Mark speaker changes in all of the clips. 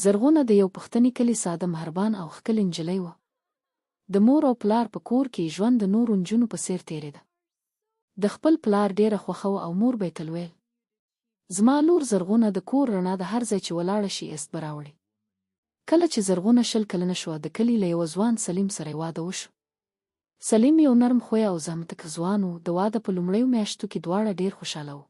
Speaker 1: زرغونه د یو پښتني کلي ساده مهربان او ښکلې نجلۍ وه. د مور او پلار په کور کې ژوند د نورو نجونو په څېر تېرېده. د خپل پلار ډېره خوښه وه او مور به یې تل ویل: زما لور زرغونه د کور رڼا د هر ځای چې ولاړه شي ایست به راوړي. کله چې زرغونه 20 کلنه شوه، د کلي له یوه ځوان سلیم سره یې واده وشو. سلیم یو نرم خویه او زحمتک ځوان و. د واده په لومړیو میاشتو کې دواړه ډېر خوشحاله وو.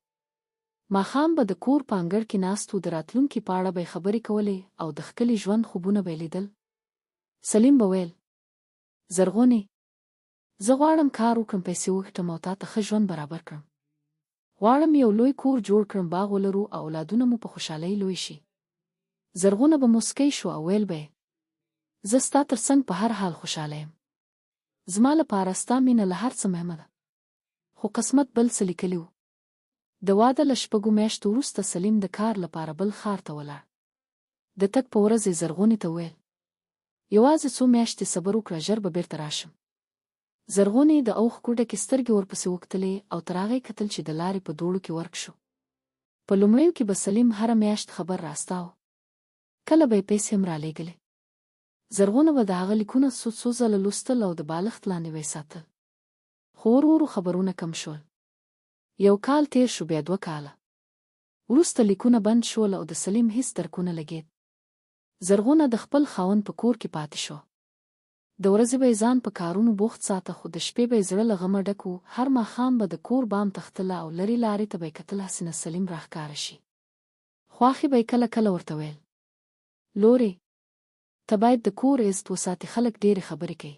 Speaker 1: ماښام به د کور په انګړ کې ناست و، د راتلونکي په اړه به یې خبرې کولې او د ښکلي ژوند خوبونه به یې لیدل. سلیم به ویل: زرغونې، زه غواړم کار وکړم، پیسې وګټم او تا ته ښه ژوند برابر کړم. غواړم یو لوی کور جوړ کړم، باغ ولرو او اولادونه مو په خوشحالۍ لوی شي. زرغونه به موسکی شو او ویل به یې: زه ستا تر څنګ په هر حال خوشحاله یم. زما لپاره ستا مینه له هر څه مهمه ده. خو قسمت بل څه لیکلی و. د واده له 6 میاشتو وروسته سلیم د کار لپاره بل ښار ته ولاړ. د تګ په ورځ یې زرغونې ته وویل: یوازې څو میاشتې صبر وکړه، ژر به بیرته راشم. زرغونې د اوښکو ډکې سترګې ورپسې وکتلې او تر هغې کتل چې د لارې په دوړو کې ورک شو. په لومړیو کې به سلیم هره میاشت خبر راستاوه. کله به یې پیسې هم رالېږلې. زرغونه به د هغه لیکونه څو ځله لوستل او د بالښت لاندې به یې ساتل. خو ورو ورو خبرونه کم شول. 1 کال تیر شو، بیا 2 کاله. وروسته لیکونه بند شول او د سلیم هیڅ درکونه لګېد. زرغونه د خپل خاوند په کور کې پاتې شو. د ورځې به یې ځان په کارونو بوخت ساته، خو د شپې به یې زړه له غمه ډک و. هر ماښام به د کور بام تختله او لرې لارې ته به یې کتل هسې نه سلیم راښکاره شي. خواښې به یې کله کله ورته ویل: لورې، ته باید د کور عزت وساتې، خلک ډېرې خبرې کوي.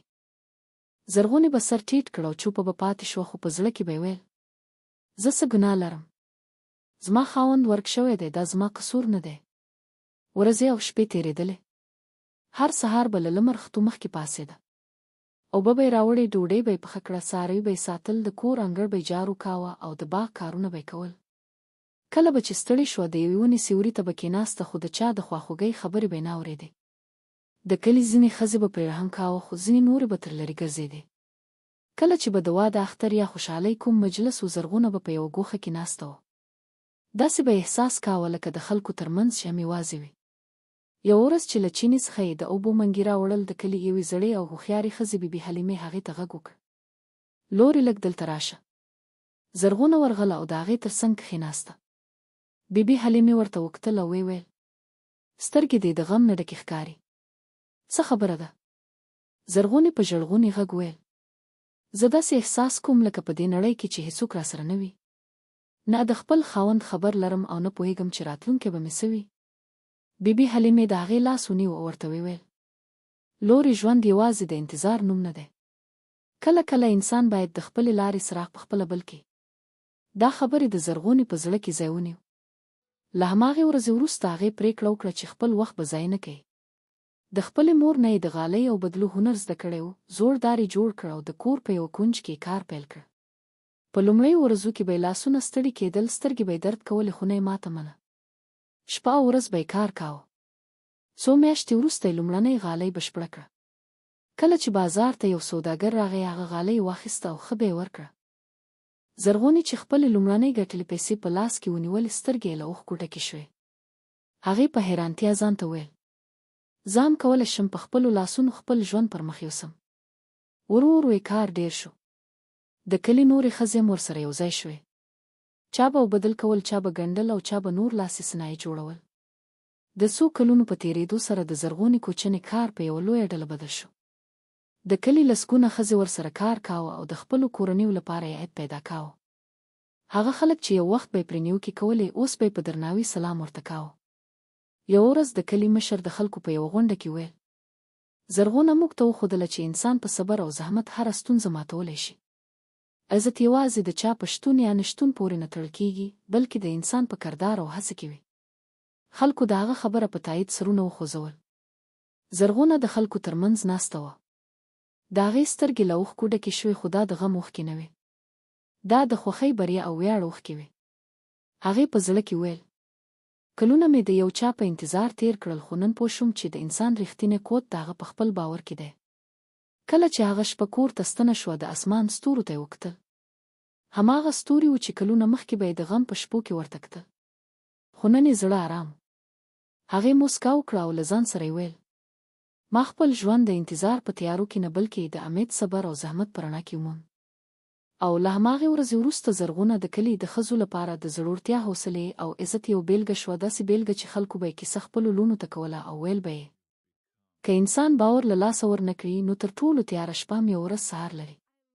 Speaker 1: زرغونې به سر ټیټ کړ او چوپه به پاتې شوه، خو په زړه کې به یې ویل: زه څه ګناه لرم؟ زما خاوند ورک شوی دی، دا زما قصور نه دی. ورځې او شپې تېرېدلې. هر سهار به له لمر ختو مخکې پاڅېده. اوبه به یې راوړې، ډوډۍ به یې پخه کړه، څاروي به یې ساتل، د کور انګړ به یې جارو کاوه او د باغ کارونه به یې کول. کله به چې ستړې شوه، د یوې ونې سیوري ته به کېناسته، خو د چا د خواخوږۍ خبرې به یې نه اورېدې. د کلي ځینې ښځې به پرې رحم کاوه، خو ځینې نورې به تر لرې ګرځېدې. کله چې به د واده اختر یا خوشحالۍ کوم مجلس و، زرغونه به په یوه ګوښه کې ناسته وه. داسې به احساس کاوه لکه د خلکو ترمنځ چې هم یوازې وي. یوه ورځ چې له چیني څخه یې د اوبو منګي راوړل، د کلي یوې زړې او هوښیارې ښځې بي بي حلیمې هغې ته غږ وکړ: لورې، لږ دلته راشه. زرغونه ورغله او د هغې تر څنګ کښېناسته. بي بي حلیمې ورته وکتل او ویل: سترګې دې د غم نه ډکې ښکاري. څه خبره ده؟ زرغونې په ژړغوني غږ ویل: زه داسې احساس کوم لکه په دې نړۍ کې چې هیڅوک راسره نه وي. نه د خپل خاوند خبر لرم او نه پوهېږم چې راتلونکی به مې څه وي. بي بي حلیمې د هغې لاس ونیو او ورته وویل: لورې، ژوند یوازې د انتظار نوم نه دی. کله کله انسان باید د خپلې لارې څراغ پخپله بل کړي. دا خبرې د زرغونې په زړه کې ځای ونیو. له هماغې ورځې وروسته هغې پرېکړه وکړه چې خپل وخت به ضایع نه کوي. د خپلې مور نه یې د غالۍ او بدلو هنر زده کړی و. زوړ دار یې جوړ کړ او د کور په یوه کونج کې کار پیل کړ. په لومړیو ورځو کې به یې لاسونه ستړي کېدل، سترګې به یې درد کولې، خو نه یې ماته منه. شپه او ورځ به یې کار کاوه. څو میاشتې وروسته یې لومړنۍ غالۍ بشپړه کړه. کله چې بازار ته یو سوداګر راغی، هغه غالۍ واخیسته او ښه به یې ورکړه. زرغونې چې خپلې لومړنۍ ګټلې پیسې په لاس کې ونیولې، سترګې یې له اوښکو ډکې شوې. هغې په حیرانتیا ځان ته ویل: زه هم کولی شم په خپلو لاسونو خپل ژوند پر مخ یوسم. ورو ورو یې کار ډېر شو. د کلي نورې ښځې هم ورسره یو ځای شوې. چا به اوبدل کول، چا به ګنډل او چا به نور لاسي صنایع جوړول. د څو کلونو په تېرېدو سره د زرغونې کوچنی کار په یوه لویه ډله بدل شو. د کلي لسګونه ښځې ورسره کار کاوه او د خپلو کورنیو لپاره یې عاید پیدا کاوه. هغه خلک چې یو وخت به یې پرې نیوکې کولې، اوس به یې په درناوي سلام ورته کاوه. یوه ورځ د کلي مشر د خلکو په یوه غونډه کې ویل: زرغونه موږ ته وښودله چې انسان په صبر او زحمت هره ستونزه ماتولی شي. عزت یوازې د چا په شتون یا نشتون پورې نه تړل کېږي، بلکې د انسان په کردار او هڅه کې وي. خلکو د هغه خبره په تایید سرونه وخوځول. زرغونه د خلکو ترمنځ ناسته وه. د هغې سترګې له اوښکو ډکې شوې، خو دا د غم اوښکې نه وې. دا د خوښۍ، بریا او ویاړ اوښکې وې. هغې په زړه کې ویل: کلونه مې د یو چا په انتظار تیر کړل، خو نن پوه شوم چې د انسان رښتینی قوت د هغه په خپل باور کې دی. کله چې هغه شپه کور ته ستنه شوه، د اسمان ستورو ته یې وکتل. هماغه ستوري وو چې کلونه مخکې به یې د غم په شپو کې ورته کتل. خو نن یې زړه ارام. هغې موسکا وکړه او له ځان سره یې ویل ما خپل ژوند د انتظار په تیارو کې نه بلکې د امید صبر او زحمت په رڼا کې وموند. او له هماغې ورځې وروسته زرغونه د کلي د ښځو لپاره د زړورتیا حوصلې او عزت یو بیلګه شوه، داسې بیلګه چې خلکو به یې کیسه خپلو لوڼو ته کوله او ویل به یې که انسان باور له لاسه ورنکړي نو تر ټولو تیاره شپه هم یو ورځ سهار لري.